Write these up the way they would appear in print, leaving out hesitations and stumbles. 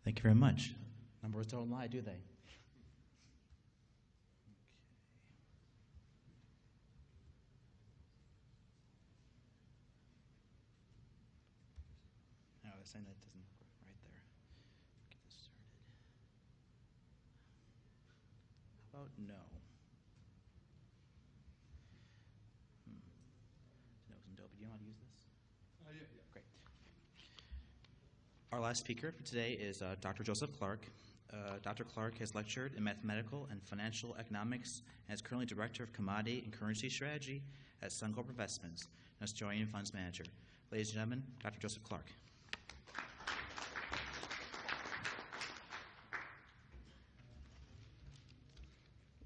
Thank you very much. Numbers don't lie, do they? No, they're saying that doesn't work right there. Get this started. How about no? No, some dope. Do you know how to use this? Yeah. Great. Our last speaker for today is Dr. Joseph Clark. Dr. Clark has lectured in mathematical and financial economics and is currently Director of Commodity and Currency Strategy at Suncorp Investments, an Australian funds manager. Ladies and gentlemen, Dr. Joseph Clark.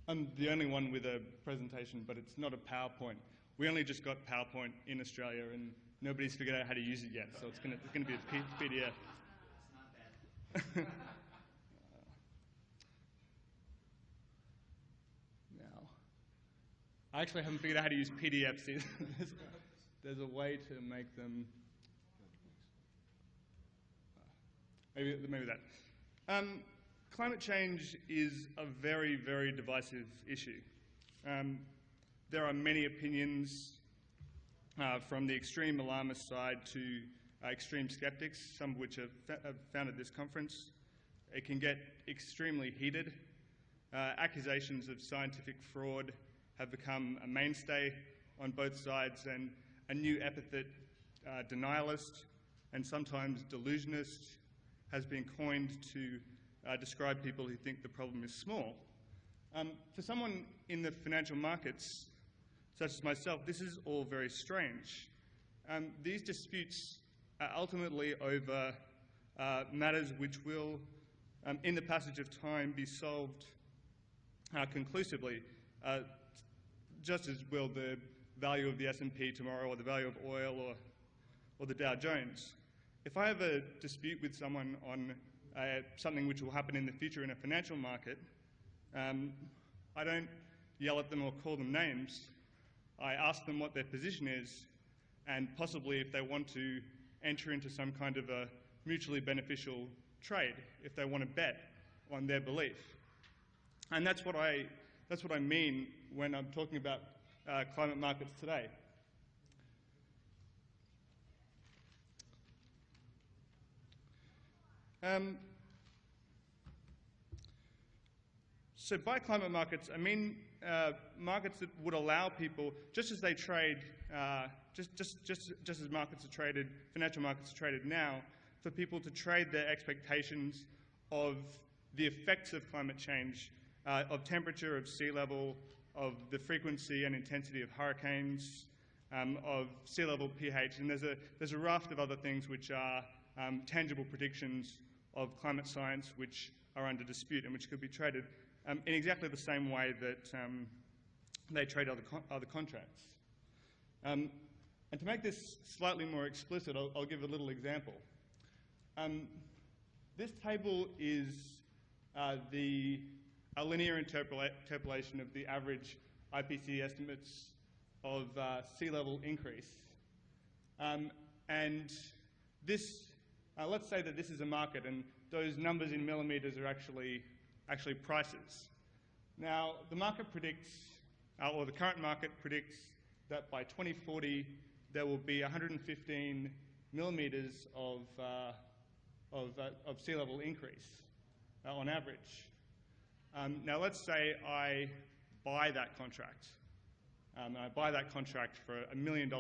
I'm the only one with a presentation, but it's not a PowerPoint. We only just got PowerPoint in Australia, and nobody's figured out how to use it yet, so it's going to be a PDF. It's not bad. Now, I actually haven't figured out how to use PDFs either. There's a way to make them. Maybe that. Climate change is a very, very divisive issue. There are many opinions from the extreme alarmist side to extreme skeptics, some of which have found at this conference. It can get extremely heated. Accusations of scientific fraud have become a mainstay on both sides, and a new epithet, denialist and sometimes delusionist, has been coined to describe people who think the problem is small. For someone in the financial markets, such as myself, this is all very strange. These disputes are ultimately over matters which will, in the passage of time, be solved conclusively, just as will the value of the S&P tomorrow, or the value of oil, or the Dow Jones. If I have a dispute with someone on something which will happen in the future in a financial market, I don't yell at them or call them names. I ask them what their position is, and possibly if they want to enter into some kind of a mutually beneficial trade, if they want to bet on their belief. And that's what I mean when I'm talking about climate markets today. So by climate markets, I mean markets that would allow people, just as they trade, just as markets are traded, financial markets are traded now, for people to trade their expectations of the effects of climate change, of temperature, of sea level, of the frequency and intensity of hurricanes, of sea level pH, and there's a raft of other things which are tangible predictions of climate science which are under dispute and which could be traded in exactly the same way that they trade other contracts. And to make this slightly more explicit, I'll give a little example. This table is a linear interpolation of the average IPCC estimates of sea level increase. And this, let's say that this is a market, and those numbers in millimeters are actually prices. Now, the market predicts, or the current market predicts, that by 2040 there will be 115 millimeters of sea level increase on average. Now, let's say I buy that contract. I buy that contract for $1 million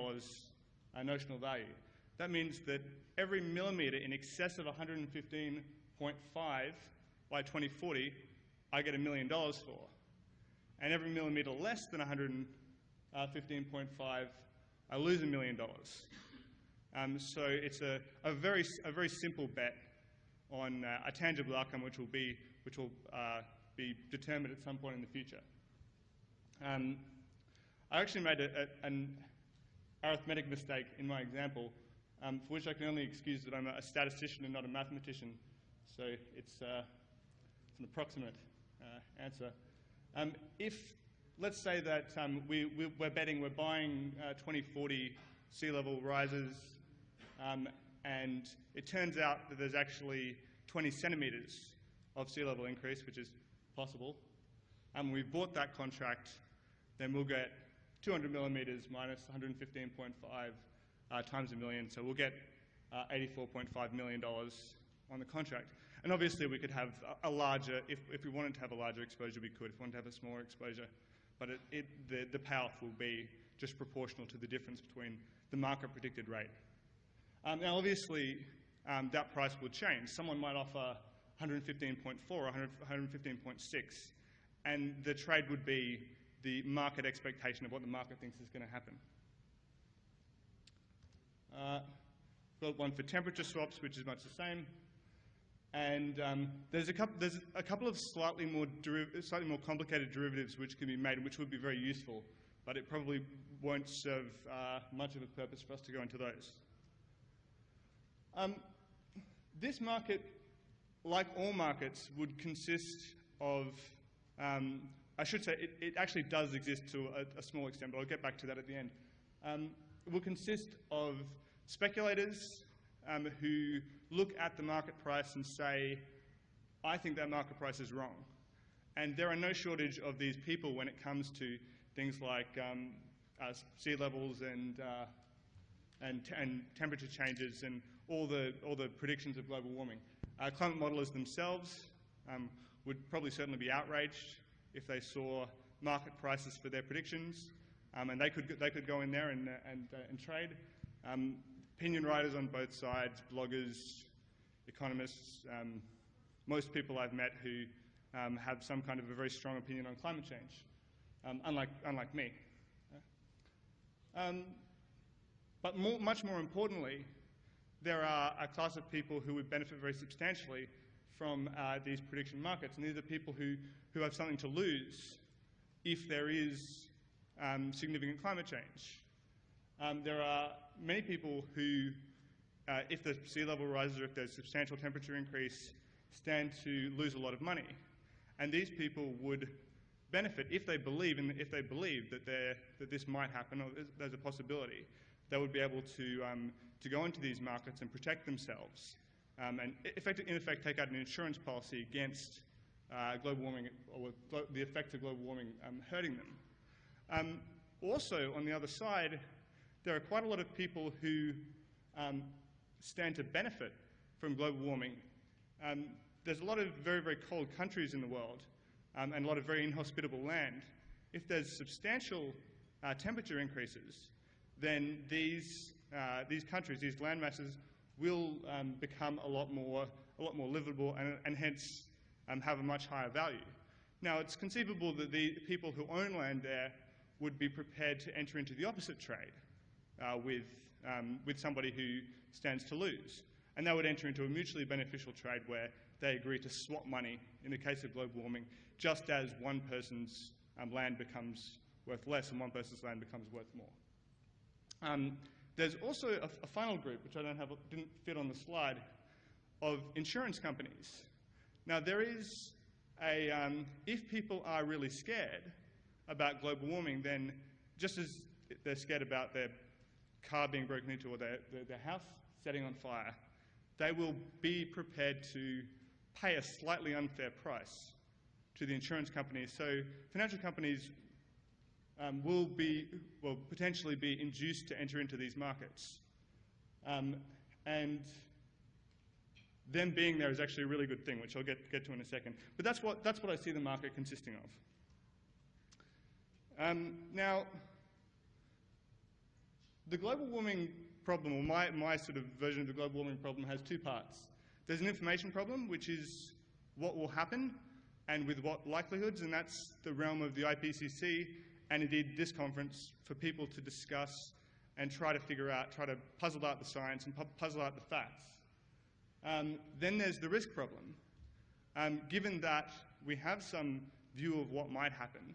notional value. That means that every millimeter in excess of 115.5 by 2040, I get $1 million for. And every millimeter less than 115.5, I lose $1 million. So it's a very simple bet on a tangible outcome which will be determined at some point in the future. I actually made an arithmetic mistake in my example, for which I can only excuse that I'm a statistician and not a mathematician. So it's an approximate answer. If, let's say that we're buying 2040 sea level rises, and it turns out that there's actually 20 centimetres of sea level increase, which is possible, and we've bought that contract, then we'll get 200 millimetres minus 115.5 times a million, so we'll get $84.5 million on the contract. And obviously we could have a larger, if we wanted to have a larger exposure, we could. If we wanted to have a smaller exposure, but the payoff will be just proportional to the difference between the market predicted rate. Now obviously that price will change. Someone might offer 115.4 or 115.6, and the trade would be the market expectation of what the market thinks is going to happen. Got one for temperature swaps, which is much the same. And there's a couple of slightly more complicated derivatives which can be made, which would be very useful, but it probably won't serve much of a purpose for us to go into those. This market, like all markets, would consist of, I should say, it actually does exist to a small extent, but I'll get back to that at the end. It will consist of speculators who look at the market price and say, I think that market price is wrong. And there are no shortage of these people when it comes to things like sea levels and temperature changes and all the predictions of global warming. Climate modelers themselves would probably certainly be outraged if they saw market prices for their predictions, and they could go in there and trade. Opinion writers on both sides, bloggers, economists, most people I've met who have some kind of a very strong opinion on climate change, unlike me. But much more importantly, there are a class of people who would benefit very substantially from these prediction markets, and these are people who have something to lose if there is significant climate change. There are many people who, if the sea level rises or if there's substantial temperature increase, stand to lose a lot of money. And these people would benefit if they believe that this might happen or there's a possibility. They would be able to go into these markets and protect themselves and in effect take out an insurance policy against global warming or the effects of global warming hurting them. Also, on the other side, there are quite a lot of people who stand to benefit from global warming. There's a lot of very, very cold countries in the world and a lot of very inhospitable land. If there's substantial temperature increases, then these countries, these land masses, will become a lot more livable and hence have a much higher value. Now, it's conceivable that the people who own land there would be prepared to enter into the opposite trade with somebody who stands to lose. And they would enter into a mutually beneficial trade where they agree to swap money in the case of global warming, just as one person's land becomes worth less and one person's land becomes worth more. There's also a final group, which I didn't fit on the slide, of insurance companies. Now, there is if people are really scared about global warming, then just as they're scared about their car being broken into or their house setting on fire, they will be prepared to pay a slightly unfair price to the insurance companies. So financial companies will potentially be induced to enter into these markets. And them being there is actually a really good thing, which I'll get to in a second. But that's what I see the market consisting of. Now, the global warming problem, or my sort of version of the global warming problem, has two parts. There's an information problem, which is what will happen and with what likelihoods, and that's the realm of the ICCC and indeed this conference for people to discuss and try to puzzle out the science and puzzle out the facts. Then there's the risk problem. Given that we have some view of what might happen,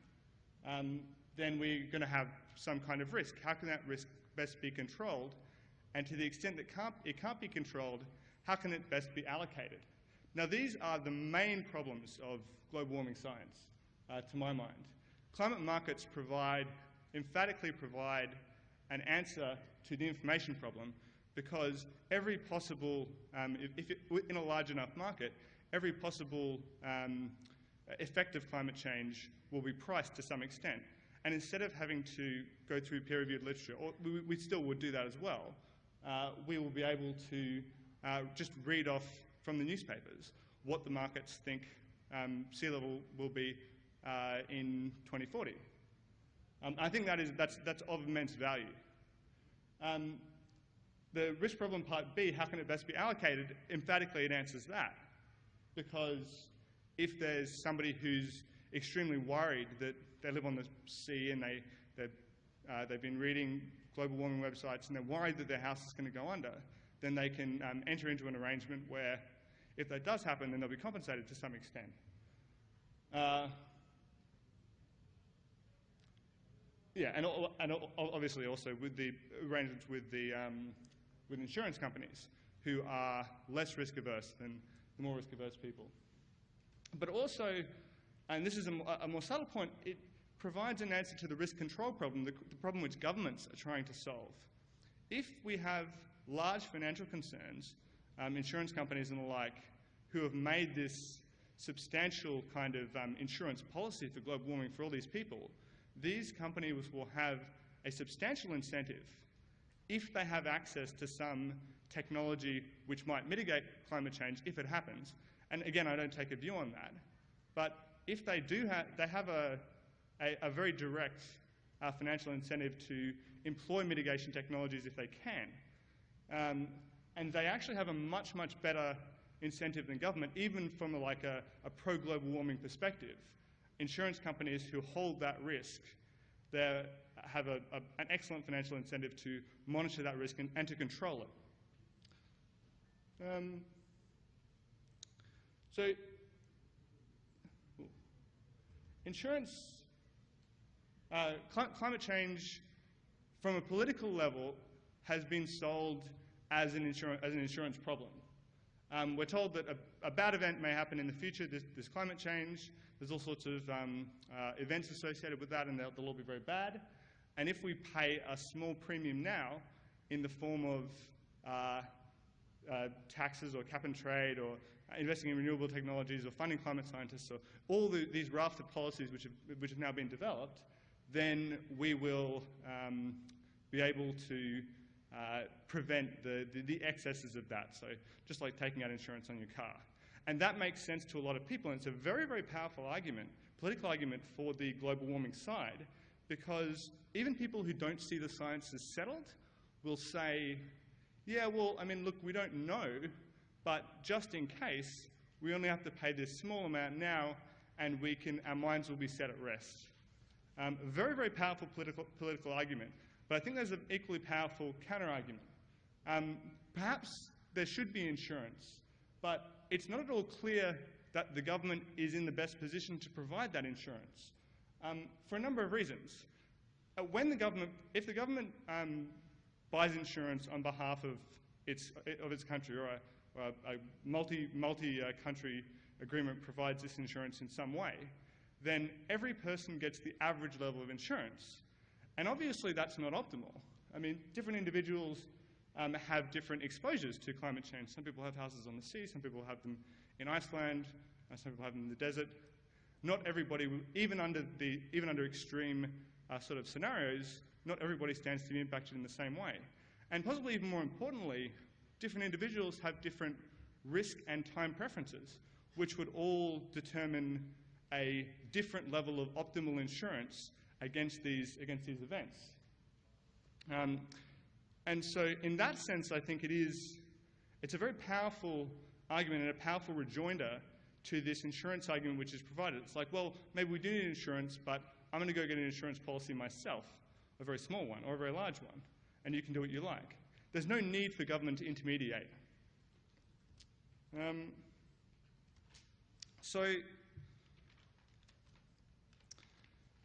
then we're going to have some kind of risk. How can that risk best be controlled? And to the extent that it can't be controlled, how can it best be allocated? Now, these are the main problems of global warming science, to my mind. Climate markets emphatically provide an answer to the information problem, because every possible, in a large enough market, every possible effect of climate change will be priced to some extent. And instead of having to go through peer-reviewed literature, or we still would do that as well, we will be able to just read off from the newspapers what the markets think sea level will be in 2040. I think that's of immense value. The risk problem part B, how can it best be allocated? Emphatically, it answers that. Because if there's somebody who's extremely worried that they live on the sea and they've been reading global warming websites and they're worried that their house is going to go under, then they can enter into an arrangement where if that does happen, then they'll be compensated to some extent. Yeah, and obviously also with the arrangements with insurance companies who are less risk averse than the more risk averse people. But also, and this is a more subtle point, it provides an answer to the risk control problem, the problem which governments are trying to solve. If we have large financial concerns, insurance companies and the like, who have made this substantial kind of insurance policy for global warming for all these people, these companies will have a substantial incentive if they have access to some technology which might mitigate climate change if it happens. And again, I don't take a view on that. But if they do they have a very direct financial incentive to employ mitigation technologies if they can. And they actually have a much, much better incentive than government, even from a pro-global warming perspective. Insurance companies who hold that risk, they have an excellent financial incentive to monitor that risk and to control it. So, insurance, climate change, from a political level, has been sold as an insurance problem. We're told that a bad event may happen in the future, this climate change. There's all sorts of events associated with that, and they'll all be very bad. And if we pay a small premium now in the form of taxes or cap and trade or investing in renewable technologies or funding climate scientists or all these raft of policies which have now been developed, then we will be able to prevent the excesses of that. So just like taking out insurance on your car. And that makes sense to a lot of people, and it's a very, very powerful argument, political argument for the global warming side, because even people who don't see the science as settled will say, yeah, well, I mean, look, we don't know, but just in case, we only have to pay this small amount now, and our minds will be set at rest. Very, very powerful political argument, but I think there's an equally powerful counter-argument. Perhaps there should be insurance, but it's not at all clear that the government is in the best position to provide that insurance for a number of reasons. If the government buys insurance on behalf of its country, or a multi-country agreement provides this insurance in some way, then every person gets the average level of insurance. And obviously that's not optimal. I mean, different individuals have different exposures to climate change. Some people have houses on the sea, some people have them in Iceland, some people have them in the desert. Not everybody, even under extreme sort of scenarios, not everybody stands to be impacted in the same way. And possibly even more importantly, different individuals have different risk and time preferences, which would all determine a different level of optimal insurance against these events. And so in that sense, I think it's a very powerful argument and a powerful rejoinder to this insurance argument which is provided. It's like, well, maybe we do need insurance, but I'm going to go get an insurance policy myself, a very small one or a very large one, and you can do what you like. There's no need for government to intermediate. So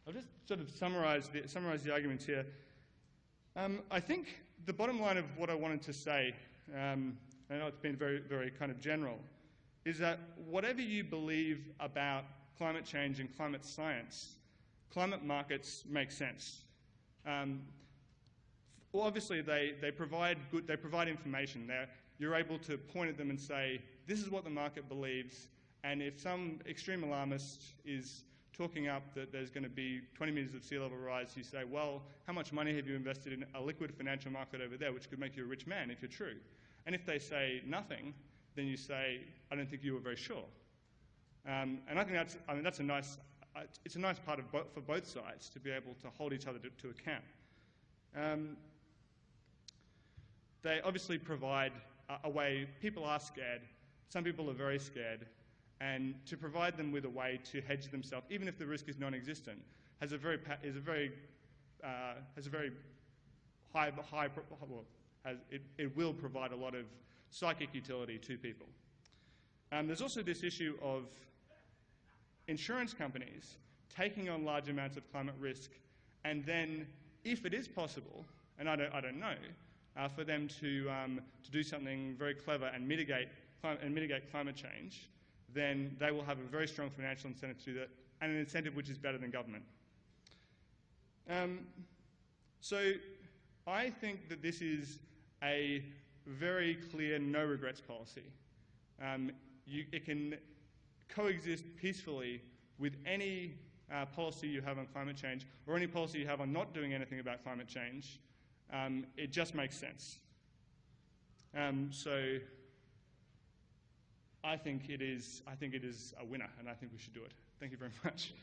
I'll just sort of summarize the arguments here. I think the bottom line of what I wanted to say, I know it's been very, very kind of general, is that whatever you believe about climate change and climate science, climate markets make sense. Well, obviously they provide information. You're able to point at them and say, this is what the market believes, and if some extreme alarmist is talking up that there's going to be 20 metres of sea level rise, you say, well, how much money have you invested in a liquid financial market over there, which could make you a rich man if you're true? And if they say nothing, then you say, I don't think you were very sure. And I think that's a nice part for both sides to be able to hold each other to account. They obviously provide a way. People are scared. Some people are very scared. And to provide them with a way to hedge themselves, even if the risk is non-existent, has a very high it will provide a lot of psychic utility to people. There's also this issue of insurance companies taking on large amounts of climate risk, and then, if it is possible, and I don't know, for them to do something very clever and mitigate climate change, then they will have a very strong financial incentive to do that, and an incentive which is better than government. So I think that this is a very clear no regrets policy. It can coexist peacefully with any policy you have on climate change, or any policy you have on not doing anything about climate change. It just makes sense. So I think it is a winner, and I think we should do it. Thank you very much.